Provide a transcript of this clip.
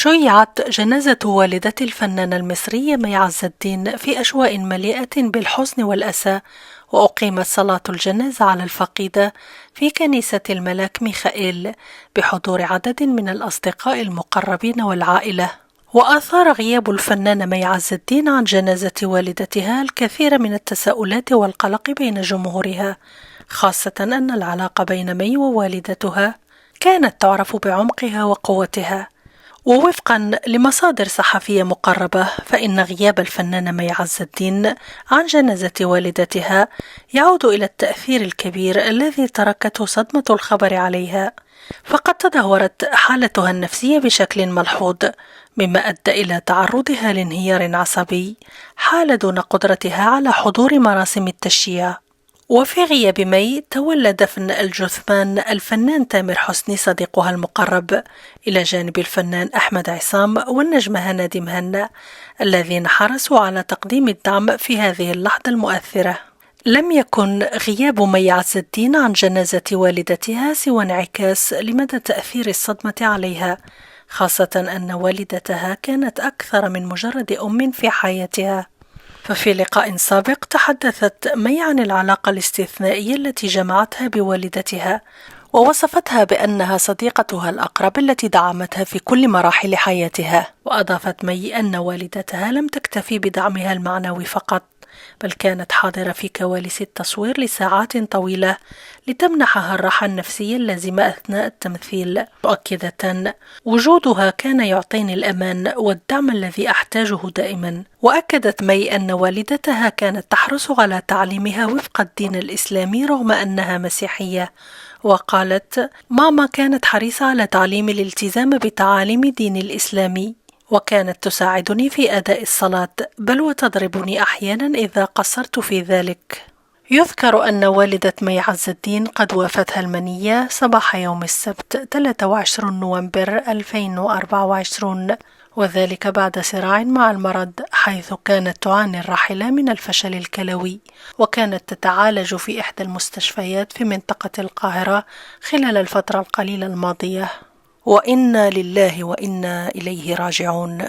شُيعت جنازة والدة الفنانة المصرية مي عز الدين في أجواء مليئة بالحزن والأسى، وأقيمت صلاة الجنازة على الفقيدة في كنيسة الملاك ميخائيل بحضور عدد من الأصدقاء المقربين والعائلة. وأثار غياب الفنانة مي عز الدين عن جنازة والدتها الكثير من التساؤلات والقلق بين جمهورها، خاصة أن العلاقة بين مي ووالدتها كانت تعرف بعمقها وقوتها. ووفقا لمصادر صحفية مقربة، فإن غياب الفنانة مي عز الدين عن جنازة والدتها يعود إلى التأثير الكبير الذي تركته صدمة الخبر عليها، فقد تدهورت حالتها النفسية بشكل ملحوظ، مما أدى إلى تعرضها لانهيار عصبي حال دون قدرتها على حضور مراسم التشييع. وفي غياب مي تولى دفن الجثمان الفنان تامر حسني صديقها المقرب، إلى جانب الفنان أحمد عصام والنجمة هنادي مهنا، الذين حرصوا على تقديم الدعم في هذه اللحظة المؤثرة. لم يكن غياب مي عز الدين عن جنازة والدتها سوى انعكاس لمدى تأثير الصدمة عليها، خاصة أن والدتها كانت أكثر من مجرد أم في حياتها. ففي لقاء سابق تحدثت مي عن العلاقة الاستثنائية التي جمعتها بوالدتها، ووصفتها بأنها صديقتها الأقرب التي دعمتها في كل مراحل حياتها. وأضافت مي أن والدتها لم تكتفي بدعمها المعنوي فقط، بل كانت حاضرة في كواليس التصوير لساعات طويلة لتمنحها الراحة النفسية اللازمة أثناء التمثيل، مؤكدة: وجودها كان يعطيني الأمان والدعم الذي أحتاجه دائما. وأكدت مي أن والدتها كانت تحرص على تعليمها وفق الدين الإسلامي رغم أنها مسيحية، وقالت: ماما كانت حريصة على تعليم الالتزام بتعاليم الدين الإسلامي، وكانت تساعدني في أداء الصلاة، بل وتضربني أحيانا إذا قصرت في ذلك. يذكر أن والدة مي عز الدين قد وافتها المنية صباح يوم السبت 23 نوفمبر 2024، وذلك بعد صراع مع المرض، حيث كانت تعاني الراحلة من الفشل الكلوي، وكانت تتعالج في إحدى المستشفيات في منطقة القاهرة خلال الفترة القليلة الماضية. وإنا لله وإنا إليه راجعون.